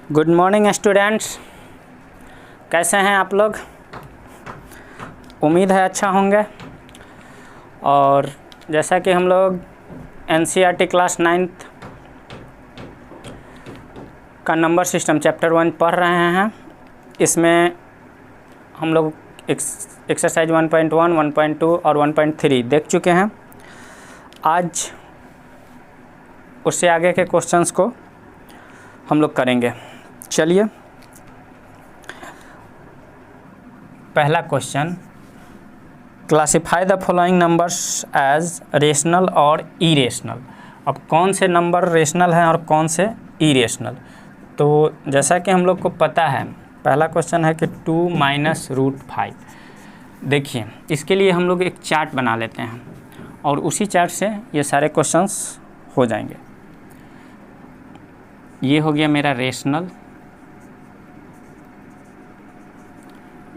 Good morning students, कैसे हैं आप लोग। उम्मीद है अच्छा होंगे। और जैसा कि हम लोग एनसीईआरटी क्लास 9th का नंबर सिस्टम चैप्टर 1 पढ़ रहे हैं, इसमें हम लोग एक्सरसाइज 1.1, 1.2 और 1.3 देख चुके हैं। आज उससे आगे के क्वेश्चंस को हम लोग करेंगे। चलिए, पहला question, classify the following numbers as rational और इरेशनल। अब कौन से नंबर रेशनल हैं और कौन से इरेशनल। तो जैसा कि हम लोग को पता है, पहला क्वेश्चन है कि 2 - √5। देखिए, इसके लिए हम लोग एक चार्ट बना लेते हैं और उसी चार्ट से ये सारे क्वेश्चंस हो जाएंगे। ये हो गया मेरा रेशनल,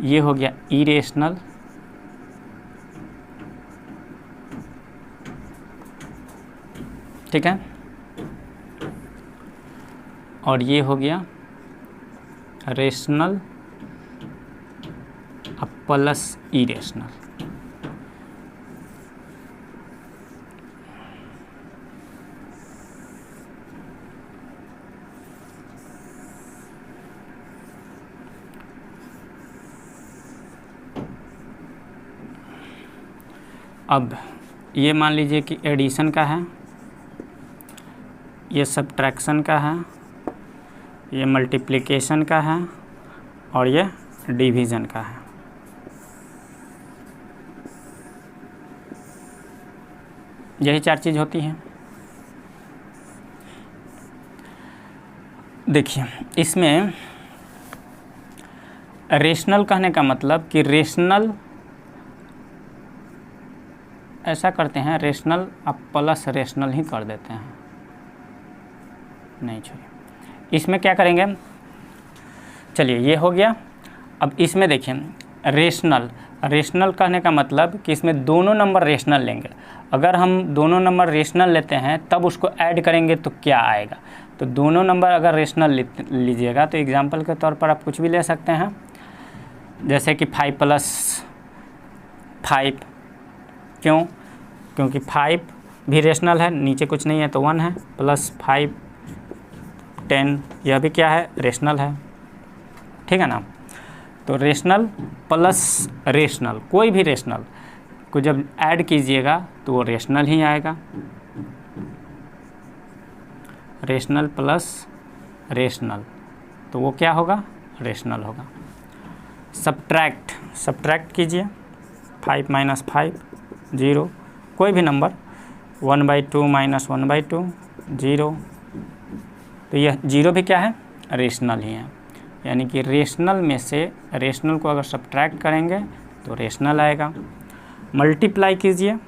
ये हो गया इरेशनल, ठीक है, और ये हो गया रेशनल प्लस इरेशनल। अब ये मान लीजिए कि एडिशन का है, ये सब्ट्रैक्शन का है, ये मल्टीप्लिकेशन का है और ये डिवीज़न का है। यही 4 चीज़ होती हैं। देखिए, इसमें रेशनल कहने का मतलब कि रेशनल ऐसा करते हैं, रेशनल आप प्लस रेशनल ही कर देते हैं। नहीं छोड़िए, इसमें क्या करेंगे, चलिए ये हो गया। अब इसमें देखिए, रेशनल कहने का मतलब कि इसमें दोनों नंबर रेशनल लेंगे। अगर हम दोनों नंबर रेशनल लेते हैं तब उसको ऐड करेंगे तो क्या आएगा। तो दोनों नंबर अगर रेशनल लीजिएगा तो एग्जांपल के तौर पर आप कुछ भी ले सकते हैं, जैसे कि 5 + 5। क्यों? क्योंकि 5 भी रेशनल है, नीचे कुछ नहीं है तो 1 है, +5 10, यह भी क्या है, रेशनल है, ठीक है ना। तो रेशनल प्लस रेशनल, कोई भी रेशनल को जब ऐड कीजिएगा तो वो रेशनल ही आएगा। रेशनल प्लस रेशनल, तो वो क्या होगा, रेशनल होगा। सब्ट्रैक्ट कीजिए, 5 - 5 0, कोई भी नंबर, 1/2 - 1/2 0। तो यह 0 भी क्या है, रेशनल ही है। यानी कि रेशनल में से रेशनल को अगर सब्ट्रैक्ट करेंगे तो रेशनल आएगा। मल्टीप्लाई कीजिए,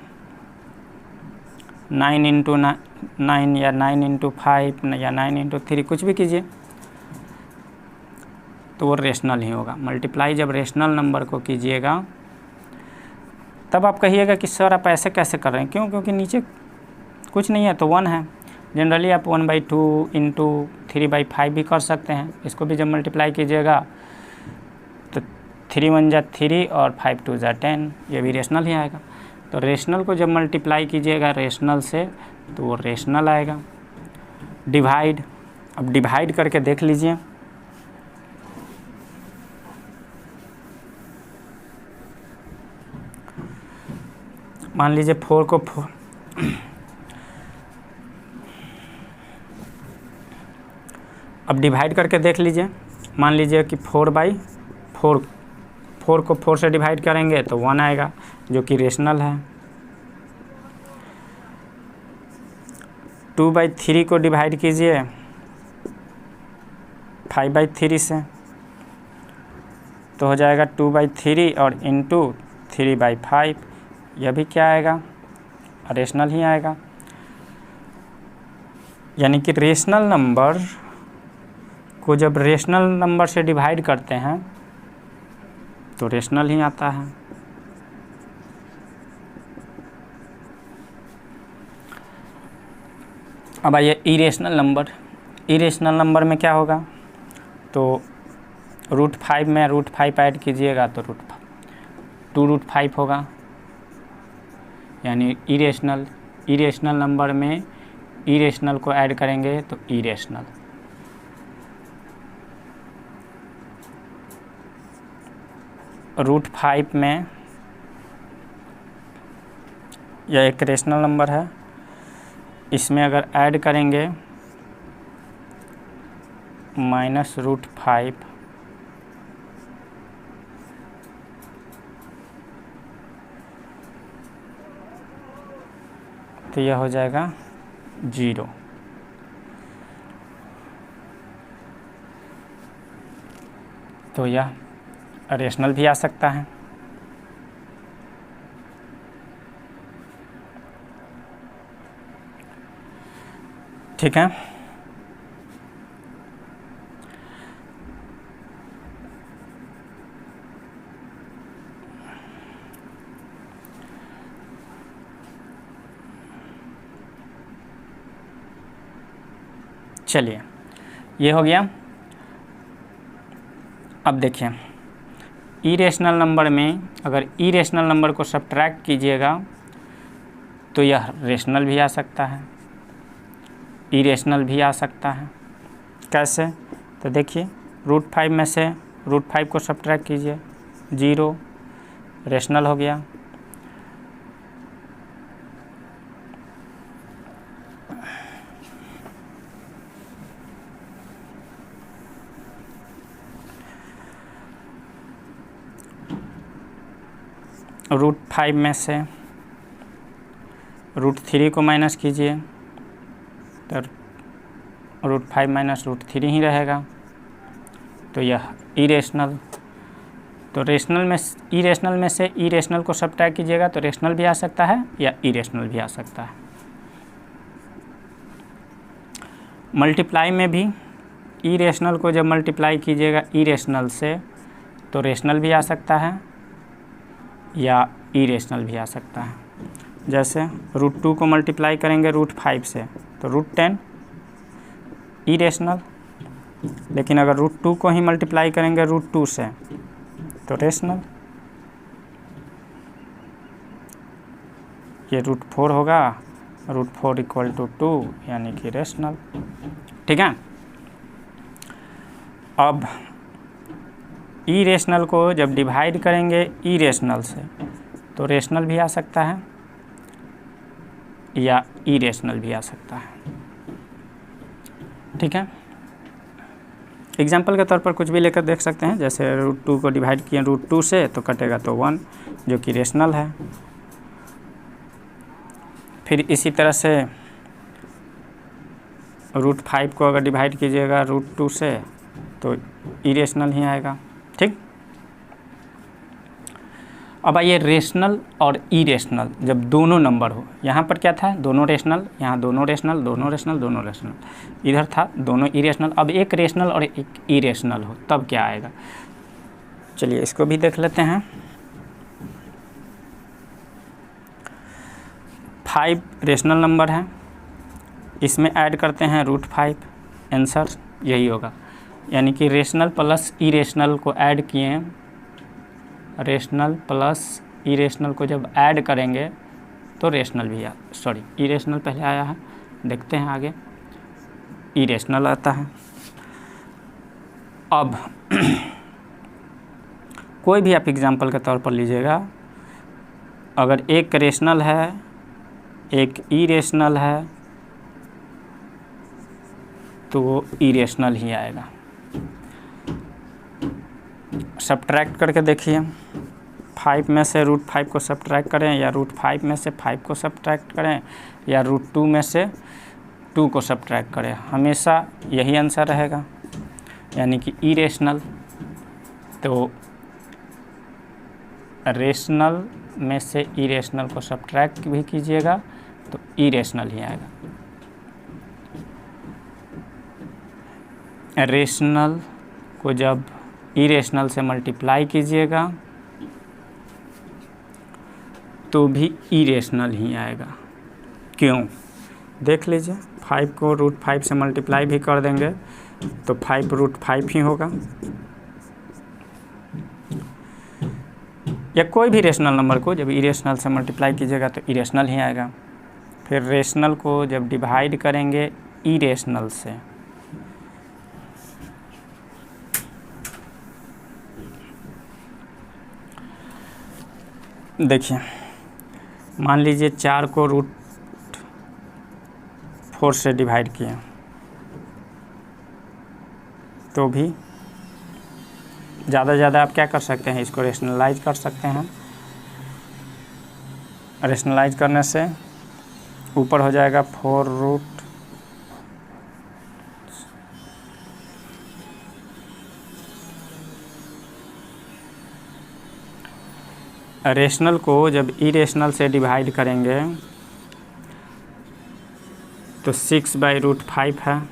9 × 9 या 9 × 5 या 9 × 3, कुछ भी कीजिए तो वो रेशनल ही होगा। मल्टीप्लाई जब रेशनल नंबर को कीजिएगा तब आप कहिएगा कि सर आप ऐसे कैसे कर रहे हैं। क्यों? क्योंकि नीचे कुछ नहीं है तो 1 है। जनरली आप 1/2 × 3/5 भी कर सकते हैं। इसको भी जब मल्टीप्लाई कीजिएगा तो 3 × 1 = 3 और 5 × 2 = 10, ये भी रेशनल ही आएगा। तो रेशनल को जब मल्टीप्लाई कीजिएगा रेशनल से तो वो रेशनल आएगा। डिवाइड, अब डिवाइड करके देख लीजिए, मान लीजिए 4 को 4, अब डिवाइड करके देख लीजिए, मान लीजिए कि 4/4, 4 को 4 से डिवाइड करेंगे तो 1 आएगा, जो कि रेशनल है। 2/3 को डिवाइड कीजिए 5/3 से तो हो जाएगा 2/3 और इंटू 3/5, यह भी क्या आएगा, रेशनल ही आएगा। यानी कि रेशनल नंबर को जब रेशनल नंबर से डिवाइड करते हैं तो रेशनल ही आता है। अब आइए इरेशनल नंबर। इरेशनल नंबर में क्या होगा, तो √5 में √5 ऐड कीजिएगा तो √2√5 होगा, यानी इरेशनल नंबर में इरेशनल को ऐड करेंगे तो इरेशनल। √5 में यह एक रेशनल नंबर है, इसमें अगर ऐड करेंगे -√5 तो यह हो जाएगा 0। तो यह रेशनल भी आ सकता है। ठीक है, चलिए ये हो गया। अब देखिए इरेशनल नंबर में अगर इरेशनल नंबर को सब्ट्रैक्ट कीजिएगा तो यह रेशनल भी आ सकता है, इरेशनल भी आ सकता है। कैसे? तो देखिए √5 में से √5 को सब्ट्रैक्ट कीजिए, 0, रेशनल हो गया। √5 में से √3 को माइनस कीजिए तो √5 माइनस √3 ही रहेगा, तो यह इरेशनल। तो इरेशनल में से इरेशनल को सब्ट्रैक्ट कीजिएगा तो रेशनल भी आ सकता है या इरेशनल भी आ सकता है। मल्टीप्लाई में भी इरेशनल को जब मल्टीप्लाई कीजिएगा इरेशनल से तो रेशनल भी आ सकता है या इरेशनल भी आ सकता है। जैसे √2 को मल्टीप्लाई करेंगे √5 से तो √10 इरेशनल, लेकिन अगर √2 को ही मल्टीप्लाई करेंगे √2 से तो रेशनल। ये √4 होगा, √4 = 2 यानी कि रेशनल। ठीक है, अब इरेशनल को जब डिवाइड करेंगे इरेशनल से तो रेशनल भी आ सकता है या इरेशनल भी आ सकता है। ठीक है, एग्जाम्पल के तौर पर कुछ भी लेकर देख सकते हैं। जैसे √2 को डिवाइड किए √2 से तो कटेगा तो 1 जो कि रेशनल है। फिर इसी तरह से √5 को अगर डिवाइड कीजिएगा √2 से तो इरेशनल ही आएगा। ठीक, अब आइए रेशनल और इरेशनल जब दोनों नंबर हो। यहाँ पर क्या था? दोनों रेशनल, यहाँ दोनों रेशनल, दोनों रेशनल, दोनों रेशनल, इधर था दोनों इरेशनल। अब एक रेशनल और एक इरेशनल हो तब क्या आएगा? चलिए इसको भी देख लेते हैं। 5 रेशनल नंबर है, इसमें ऐड करते हैं √5, आंसर यही होगा। यानी कि रेशनल प्लस इरेशनल को ऐड किए, रेशनल प्लस इरेशनल को जब ऐड करेंगे तो रेशनल भी इरेशनल पहले आया है, देखते हैं आगे इरेशनल आता है। अब कोई भी आप एग्जाम्पल के तौर पर लीजिएगा, अगर एक रेशनल है एक इरेशनल है तो वो इरेशनल ही आएगा। सब्ट्रैक्ट करके देखिए, 5 में से √5 को सब्ट्रैक्ट करें या √5 में से 5 को सब्ट्रैक्ट करें या √2 में से 2 को सब्ट्रैक्ट करें, हमेशा यही आंसर रहेगा, यानी कि इरेशनल। तो रेशनल में से इरेशनल को सब्ट्रैक्ट भी कीजिएगा तो इरेशनल ही आएगा। रेशनल को जब इरेशनल से मल्टीप्लाई कीजिएगा तो भी इरेशनल ही आएगा। क्यों? देख लीजिए, 5 को √5 से मल्टीप्लाई भी कर देंगे तो 5 √5 ही होगा, या कोई भी रेशनल नंबर को जब इरेशनल से मल्टीप्लाई कीजिएगा तो इरेशनल ही आएगा। फिर रेशनल को जब डिवाइड करेंगे इरेशनल से, देखिए मान लीजिए 4 को √4 से डिवाइड किया तो भी ज़्यादा से ज़्यादा आप क्या कर सकते हैं, इसको रेशनलाइज कर सकते हैं। रेशनलाइज करने से ऊपर हो जाएगा 4 रेशनल को जब इरेशनल से डिवाइड करेंगे तो 6/√5 है।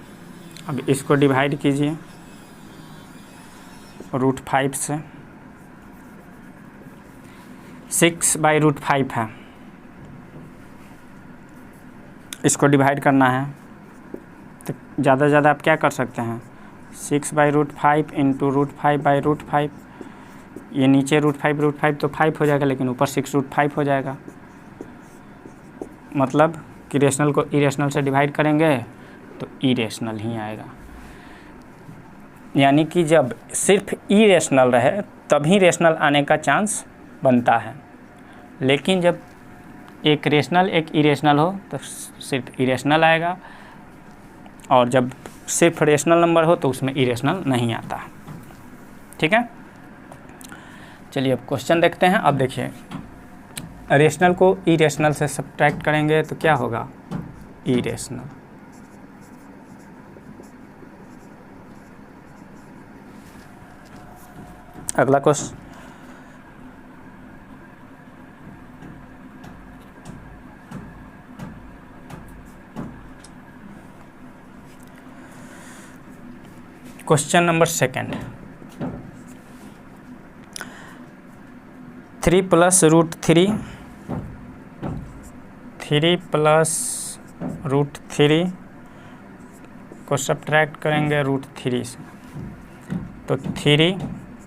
अब इसको डिवाइड कीजिए √5 से, 6/√5 है, इसको डिवाइड करना है तो ज़्यादा से ज़्यादा आप क्या कर सकते हैं, 6/√5 इंटू √5/√5, ये नीचे √5 तो 5 हो जाएगा, लेकिन ऊपर 6√5 हो जाएगा। मतलब कि रेशनल को इरेशनल से डिवाइड करेंगे तो इरेशनल ही आएगा। यानी कि जब सिर्फ इरेशनल रहे तभी रेशनल आने का चांस बनता है, लेकिन जब एक रेशनल एक इरेशनल हो तो सिर्फ इरेशनल आएगा, और जब सिर्फ रेशनल नंबर हो तो उसमें इरेशनल नहीं आता। ठीक है, चलिए अब क्वेश्चन देखते हैं। अब देखिए रेशनल को इरेशनल से सब्ट्रैक्ट करेंगे तो क्या होगा, इरेशनल। अगला क्वेश्चन, क्वेश्चन नंबर 2, 3 + √3, 3 + √3 को सब्ट्रैक्ट करेंगे √3 से तो 3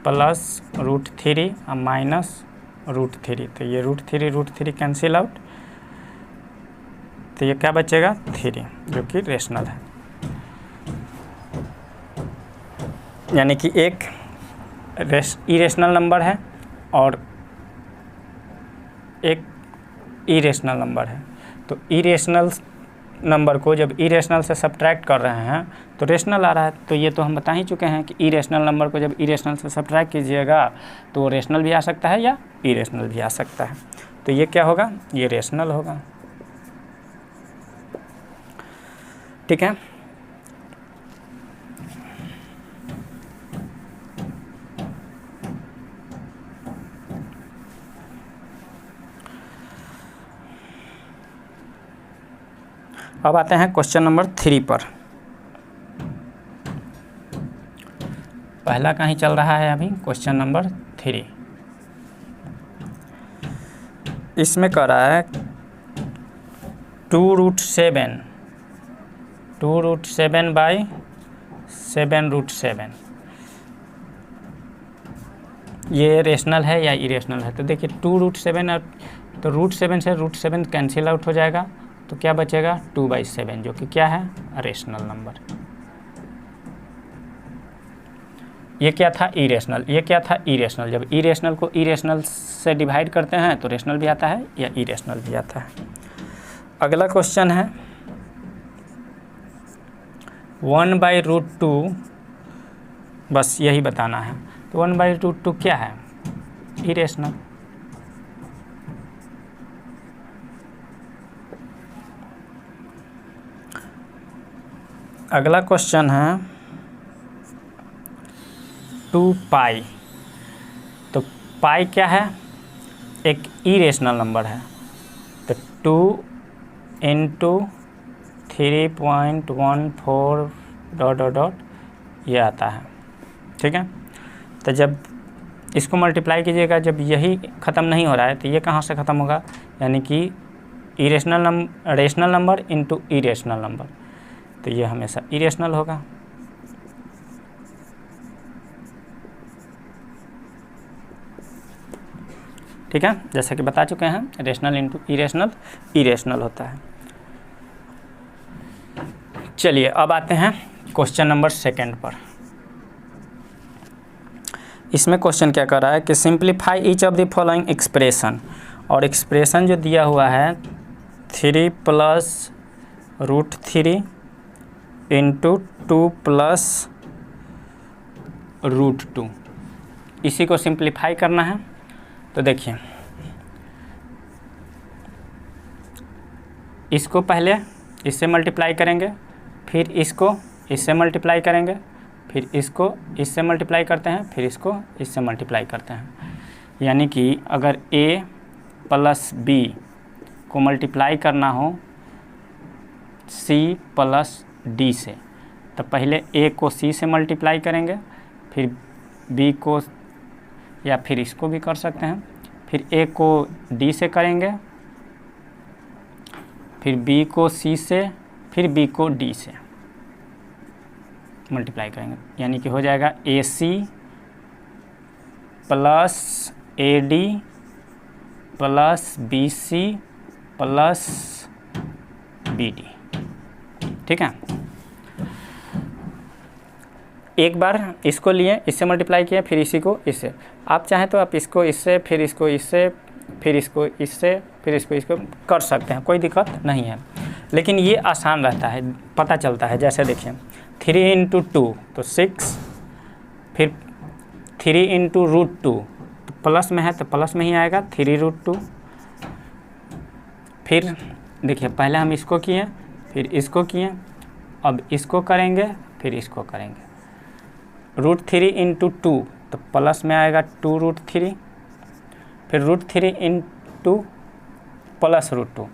+ √3 और माइनस √3, तो ये √3 कैंसिल आउट, तो ये क्या बचेगा 3, जो कि रेशनल है। यानी कि एक इरेशनल नंबर है और एक इरेशनल नंबर है, तो इरेशनल नंबर को जब इरेशनल से सब्ट्रैक्ट कर रहे हैं तो रेशनल आ रहा है। तो ये तो हम बता ही चुके हैं कि इरेशनल नंबर को जब इरेशनल से सब्ट्रैक्ट कीजिएगा तो वो रेशनल भी आ सकता है या इरेशनल भी आ सकता है। तो ये क्या होगा, ये रेशनल होगा। ठीक है, अब आते हैं क्वेश्चन नंबर 3 पर। पहला कहीं चल रहा है अभी, क्वेश्चन नंबर 3। इसमें कह रहा है 2√7 2√7/7√7, ये रेशनल है या इरेशनल है। तो देखिए 2√7, तो √7 से √7 कैंसिल आउट हो जाएगा, तो क्या बचेगा 2/7, जो कि क्या है, रेशनल नंबर। ये क्या था, इरेशनल, ये क्या था, इरेशनल। जब इरेशनल को इरेशनल से डिवाइड करते हैं तो रेशनल भी आता है या इरेशनल भी आता है। अगला क्वेश्चन है 1/√2, बस यही बताना है। तो 1/√2 क्या है, इरेशनल। अगला क्वेश्चन है 2π, तो पाई क्या है, एक इरेशनल नंबर है, तो 2 × 3.14 ... ये आता है। ठीक है, तो जब इसको मल्टीप्लाई कीजिएगा, जब यही ख़त्म नहीं हो रहा है तो ये कहाँ से ख़त्म होगा, यानी कि rational number into irrational number. तो ये हमेशा इरेशनल होगा। ठीक है, जैसा कि बता चुके हैं रेशनल इंटू इरेशनल इरेशनल होता है। चलिए अब आते हैं क्वेश्चन नंबर 2 पर। इसमें क्वेश्चन क्या कर रहा है कि simplify each of the following expression, और एक्सप्रेशन जो दिया हुआ है 3 + √3 इंटू 2 + √2, इसी को सिंप्लीफाई करना है। तो देखिए इसको पहले इससे मल्टीप्लाई करेंगे, फिर इसको इससे मल्टीप्लाई करेंगे, फिर इसको इससे मल्टीप्लाई करते हैं, फिर इसको इससे मल्टीप्लाई करते हैं। यानी कि अगर a + b को मल्टीप्लाई करना हो c + d से, तो पहले a को c से मल्टीप्लाई करेंगे, फिर b को, या फिर इसको भी कर सकते हैं, फिर a को d से करेंगे, फिर b को c से, फिर b को d से मल्टीप्लाई करेंगे। यानी कि हो जाएगा AC + AD + BC + BD। ठीक है, एक बार इसको लिए, इससे मल्टीप्लाई किया, फिर इसी को इससे। आप चाहें तो आप इसको इससे, फिर इसको इससे, फिर इसको इससे, फिर इसको कर सकते हैं, कोई दिक्कत नहीं है। लेकिन ये आसान रहता है, पता चलता है। जैसे देखिए 3 × 2 तो 6, फिर 3 × √2 तो प्लस में है तो प्लस में ही आएगा 3√2। फिर देखिए पहले हम इसको किए, फिर इसको किए, अब इसको करेंगे, फिर इसको करेंगे। √3 × 2 तो प्लस में आएगा 2√3, फिर √3 × +√2,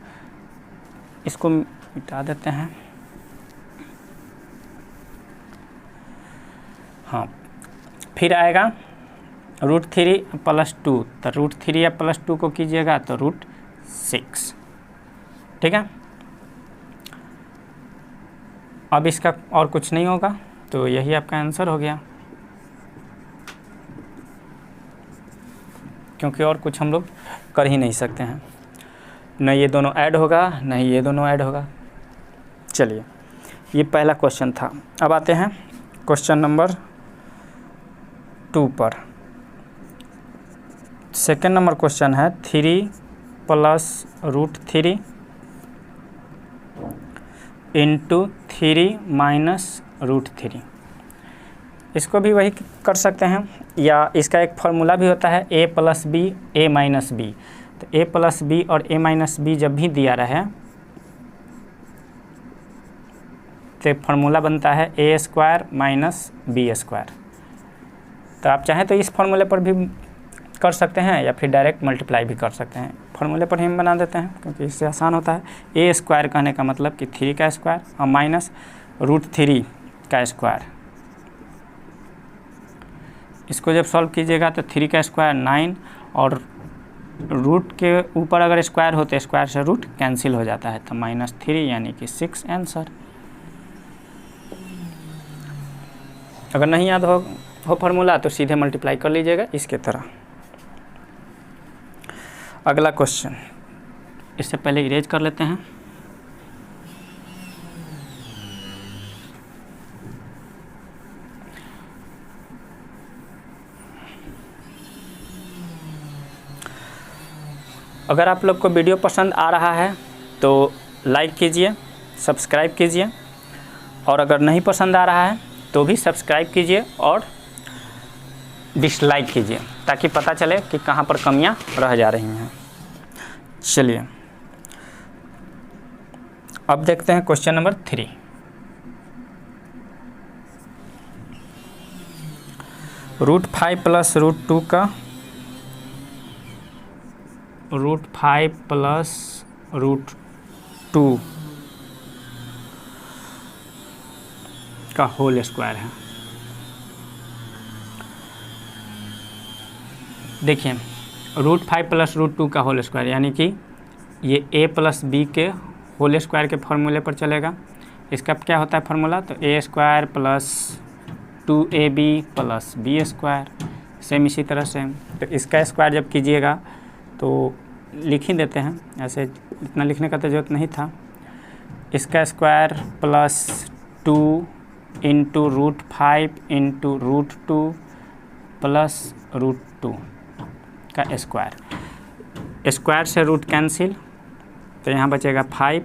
इसको मिटा देते हैं। हाँ, फिर आएगा √3 + 2, तो √3 या +2 को कीजिएगा तो √6। ठीक है, अब इसका और कुछ नहीं होगा, तो यही आपका आंसर हो गया, क्योंकि और कुछ हम लोग कर ही नहीं सकते हैं। न ये दोनों ऐड होगा, न ही ये दोनों ऐड होगा। चलिए, ये पहला क्वेश्चन था। अब आते हैं क्वेश्चन नंबर 2 पर। सेकंड नंबर क्वेश्चन है 3 + √3 इंटू 3 - √3। इसको भी वही कर सकते हैं, या इसका एक फार्मूला भी होता है a + b a - b। तो a + b और a - b जब भी दिया रहे तो फार्मूला बनता है a² - b²। तो आप चाहें तो इस फार्मूले पर भी कर सकते हैं, या फिर डायरेक्ट मल्टीप्लाई भी कर सकते हैं। फार्मूले पर ही हम बना देते हैं, क्योंकि इससे आसान होता है। a² कहने का मतलब कि 3 का स्क्वायर और माइनस √3 का स्क्वायर। इसको जब सॉल्व कीजिएगा तो 3 का स्क्वायर 9, और रूट के ऊपर अगर स्क्वायर हो तो स्क्वायर से रूट कैंसिल हो जाता है, तो -3 यानी कि 6 आंसर। अगर नहीं याद हो फार्मूला तो सीधे मल्टीप्लाई कर लीजिएगा इसके तरह। अगला क्वेश्चन, इससे पहले इरेज कर लेते हैं। अगर आप लोग को वीडियो पसंद आ रहा है तो लाइक कीजिए, सब्सक्राइब कीजिए, और अगर नहीं पसंद आ रहा है तो भी सब्सक्राइब कीजिए और डिसलाइक कीजिए, ताकि पता चले कि कहाँ पर कमियां रह जा रही हैं। चलिए अब देखते हैं क्वेश्चन नंबर 3। √5 + √2 का √5 + √2 का होल स्क्वायर है। देखिए √5 + √2 का होल स्क्वायर, यानी कि ये a + b के होल स्क्वायर के फॉर्मूले पर चलेगा, इसका क्या होता है फार्मूला, तो a² plus 2ab plus b², same इसी तरह से। तो इसका स्क्वायर जब कीजिएगा तो लिख ही देते हैं, ऐसे इतना लिखने का तो ज़रूरत नहीं था। इसका square plus 2 into √5 into √2 plus √2 का स्क्वायर। स्क्वायर से रूट कैंसिल, तो यहाँ बचेगा 5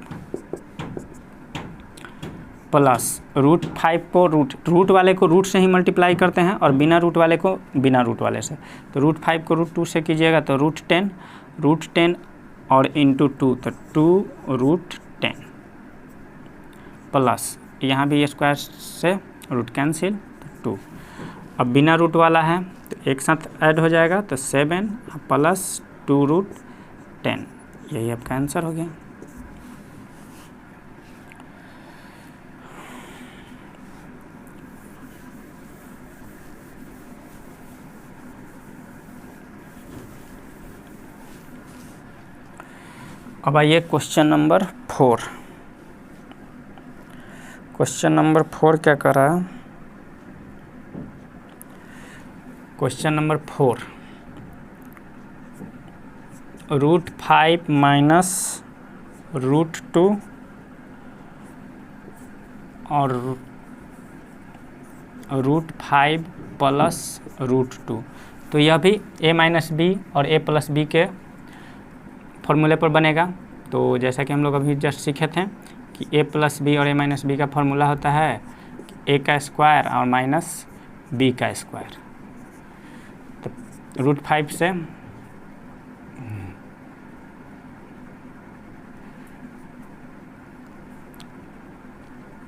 प्लस √5 को रूट वाले को रूट से ही मल्टीप्लाई करते हैं और बिना रूट वाले को बिना रूट वाले से। तो √5 को √2 से कीजिएगा तो √10 और इंटू 2 तो 2√10 प्लस यहाँ भी स्क्वायर से रूट कैंसिल तो 2। अब बिना रूट वाला है तो एक साथ ऐड हो जाएगा तो 7 प्लस 2√10, यही आपका आंसर हो गया। अब आइए क्वेश्चन नंबर 4। क्वेश्चन नंबर 4 क्या कर रहा है, क्वेश्चन नंबर 4 √5 माइनस √2 और √5 प्लस √2। तो यह भी a माइनस बी और a प्लस बी के फॉर्मूले पर बनेगा। तो जैसा कि हम लोग अभी जस्ट सीखे थे कि a प्लस बी और a माइनस बी का फॉर्मूला होता है a का स्क्वायर और माइनस b का स्क्वायर। तो √5 से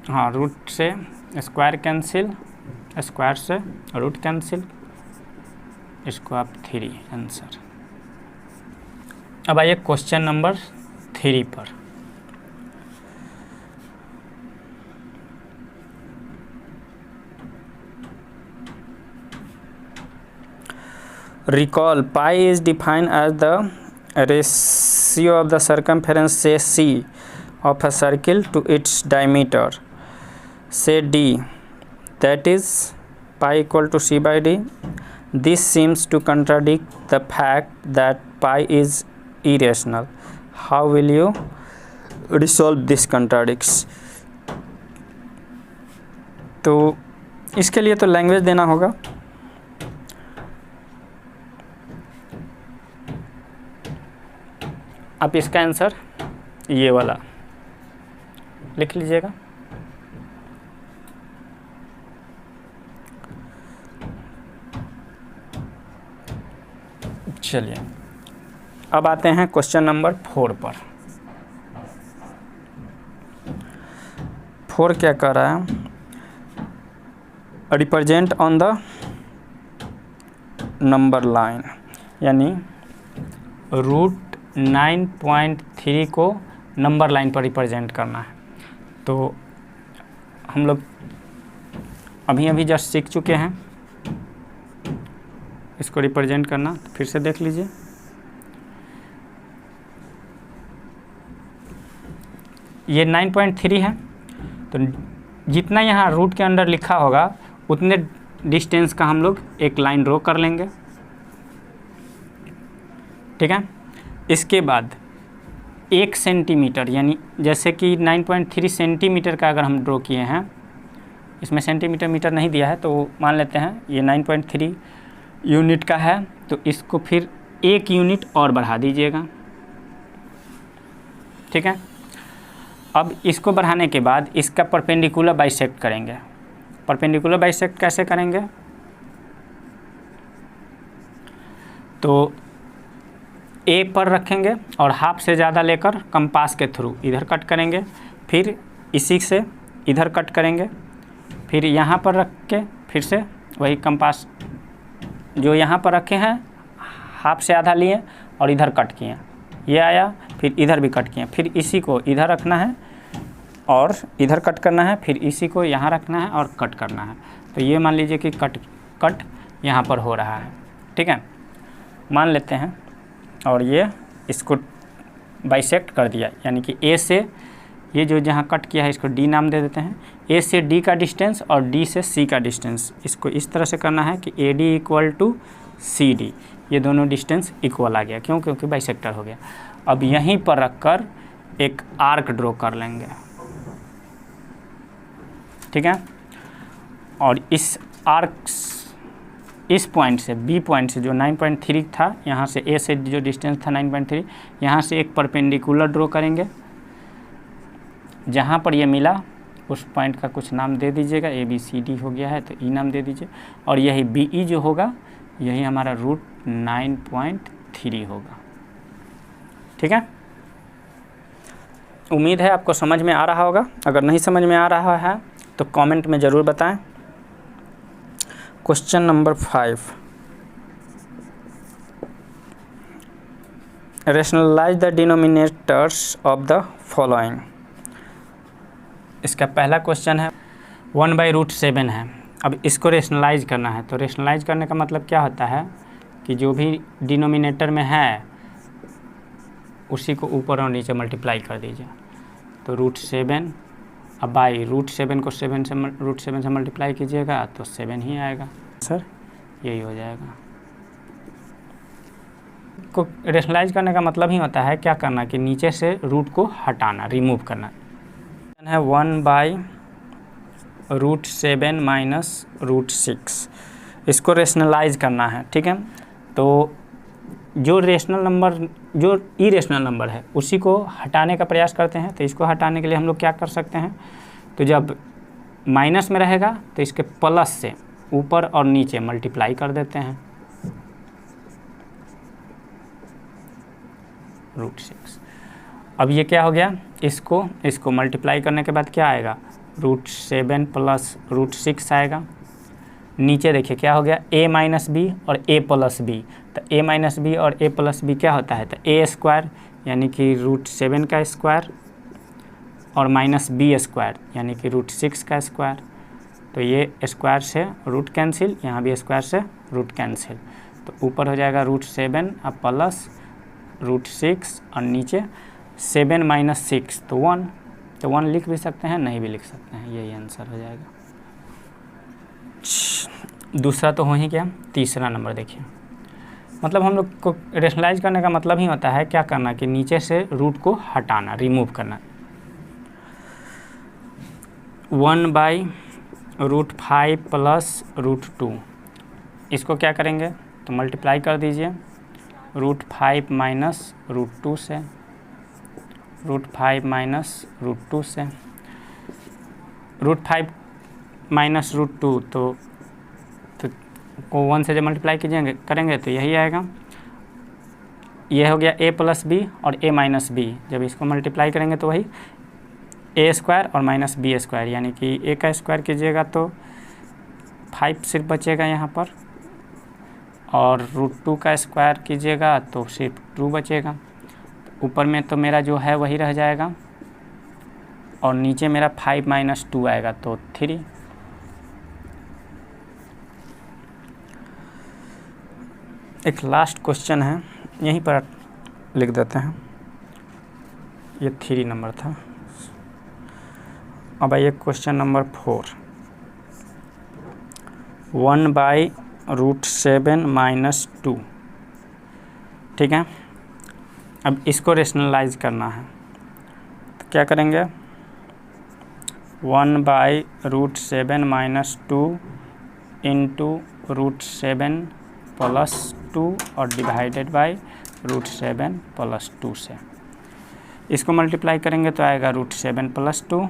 हाँ रूट से स्क्वायर कैंसिल, स्क्वायर से रूट कैंसिल, इसको आप 3 आंसर। अब आइए क्वेश्चन नंबर 3 पर। Recall pi is defined as the ratio of the circumference say C of a circle to its diameter say D, that is pi equal to C by D. This seems to contradict the fact that pi is irrational. How will you resolve this contradicts? तो इसके लिए तो language देना होगा। आप इसका answer ये वाला लिख लीजिएगा। चलिए अब आते हैं क्वेश्चन नंबर 4 पर। 4 क्या कर रहा है, represent on the number line, यानी √9.3 को नंबर लाइन पर रिप्रेजेंट करना है। तो हम लोग अभी जस्ट सीख चुके हैं इसको रिप्रेजेंट करना, फिर से देख लीजिए। ये 9.3 है, तो जितना यहाँ रूट के अंदर लिखा होगा उतने डिस्टेंस का हम लोग एक लाइन ड्रॉ कर लेंगे, ठीक है। इसके बाद 1 सेंटीमीटर, यानी जैसे कि 9.3 सेंटीमीटर का अगर हम ड्रॉ किए हैं, इसमें सेंटीमीटर मीटर नहीं दिया है, तो मान लेते हैं ये 9.3 यूनिट का है, तो इसको फिर 1 यूनिट और बढ़ा दीजिएगा, ठीक है। अब इसको बढ़ाने के बाद इसका परपेंडिकुलर बाइसेक्ट करेंगे। परपेंडिकुलर बाइसेक्ट कैसे करेंगे, तो ए पर रखेंगे और हाफ से ज़्यादा लेकर कंपास के थ्रू इधर कट करेंगे, फिर इसी से इधर कट करेंगे, फिर यहाँ पर रख के फिर से वही कंपास जो यहाँ पर रखे हैं हाफ से आधा लिए और इधर कट किए, ये आया, फिर इधर भी कट किए, फिर इसी को इधर रखना है और इधर कट करना है, फिर इसी को यहाँ रखना है और कट करना है। तो ये मान लीजिए कि कट यहाँ पर हो रहा है, ठीक है, मान लेते हैं। और ये इसको बाइसेक्ट कर दिया, यानी कि ए से ये जो जहाँ कट किया है इसको डी नाम दे देते हैं। ए से डी का डिस्टेंस और डी से सी का डिस्टेंस, इसको इस तरह से करना है कि A D equal to C D, ये दोनों डिस्टेंस इक्वल आ गया, क्यों? क्योंकि बाइसेक्टर हो गया। अब यहीं पर रखकर एक आर्क ड्रॉ कर लेंगे, ठीक है। और इस आर्क, इस पॉइंट से, बी पॉइंट से जो 9.3 था, यहाँ से ए से जो डिस्टेंस था 9.3, यहाँ से एक परपेंडिकुलर ड्रॉ करेंगे। जहाँ पर ये मिला उस पॉइंट का कुछ नाम दे दीजिएगा, ए बी सी डी हो गया है तो ई नाम दे दीजिए। और यही बी ई जो होगा यही हमारा √9.3 होगा, ठीक है। उम्मीद है आपको समझ में आ रहा होगा। अगर नहीं समझ में आ रहा है तो कमेंट में ज़रूर बताएं। Question number 5, rationalise the denominators of the following. इसका पहला क्वेश्चन है 1/√7 है। अब इसको रेशनलाइज करना है, तो रेशनलाइज करने का मतलब क्या होता है कि जो भी डिनोमिनेटर में है उसी को ऊपर और नीचे मल्टीप्लाई कर दीजिए। तो √7, अब बाई √7 को √7 से मल्टीप्लाई कीजिएगा तो 7 ही आएगा सर, यही हो जाएगा। को रेशनलाइज करने का मतलब ही होता है क्या करना कि नीचे से रूट को हटाना, रिमूव करना है। 1/√7 माइनस √6, इसको रेशनलाइज करना है, ठीक है। तो जो रेशनल नंबर, जो इरेशनल नंबर है उसी को हटाने का प्रयास करते हैं। तो इसको हटाने के लिए हम लोग क्या कर सकते हैं, तो जब माइनस में रहेगा तो इसके प्लस से ऊपर और नीचे मल्टीप्लाई कर देते हैं, √6। अब ये क्या हो गया, इसको मल्टीप्लाई करने के बाद क्या आएगा, √7 प्लस √6 आएगा। नीचे देखिए क्या हो गया, a माइनस बी और a प्लस बी। तो a माइनस बी और a प्लस बी क्या होता है, तो a स्क्वायर यानी कि √7 का स्क्वायर और माइनस बी स्क्वायर यानी कि √6 का स्क्वायर। तो ये स्क्वायर से रूट कैंसिल, यहाँ भी स्क्वायर से रूट कैंसिल, तो ऊपर हो जाएगा √7 अब प्लस √6 और नीचे 7 माइनस 6 तो 1। तो 1 लिख भी सकते हैं, नहीं भी लिख सकते हैं, यही आंसर हो जाएगा। दूसरा तो हो ही गया, तीसरा नंबर देखिए। मतलब हम लोग को रेशनलाइज करने का मतलब ही होता है क्या करना कि नीचे से रूट को हटाना, रिमूव करना। 1/√5 प्लस √2, इसको क्या करेंगे तो मल्टीप्लाई कर दीजिए √5 माइनस √2 से, √5 माइनस √2 से, √5 माइनस √2 तो को 1 से जब मल्टीप्लाई कीजिएंगे करेंगे तो यही आएगा। ये हो गया a प्लस बी और a माइनस बी, जब इसको मल्टीप्लाई करेंगे तो वही a स्क्वायर और माइनस बी स्क्वायर, यानी कि a का स्क्वायर कीजिएगा तो 5 सिर्फ बचेगा यहाँ पर, और √2 का स्क्वायर कीजिएगा तो सिर्फ 2 बचेगा। ऊपर में तो मेरा जो है वही रह जाएगा और नीचे मेरा 5 माइनस 2 आएगा तो 3। एक लास्ट क्वेश्चन है, यहीं पर लिख देते हैं, ये 3 नंबर था। अब आइए क्वेश्चन नंबर 4, 1/√7 माइनस 2, ठीक है। अब इसको रेशनलाइज करना है तो क्या करेंगे, 1/√7 माइनस 2 इंटू √7 प्लस 2 और डिवाइडेड बाई √7 प्लस 2 से। इसको मल्टीप्लाई करेंगे तो आएगा √7 प्लस 2,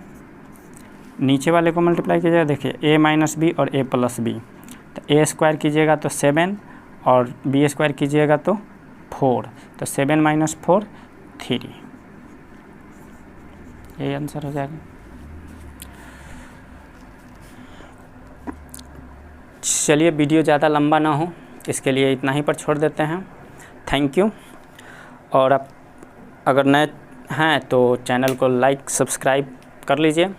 नीचे वाले को मल्टीप्लाई कीजिएगा, देखिए a माइनस बी और a प्लस बी, तो a स्क्वायर कीजिएगा तो 7 और b स्क्वायर कीजिएगा तो 4, तो 7 माइनस 4 3, यही आंसर हो जाएगा। चलिए वीडियो ज़्यादा लंबा ना हो इसके लिए इतना ही पर छोड़ देते हैं। Thank you. और आप अगर नए हैं तो चैनल को लाइक सब्सक्राइब कर लीजिए,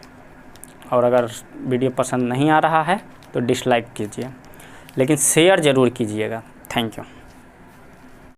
और अगर वीडियो पसंद नहीं आ रहा है तो डिसलाइक कीजिए, लेकिन शेयर ज़रूर कीजिएगा। Thank you.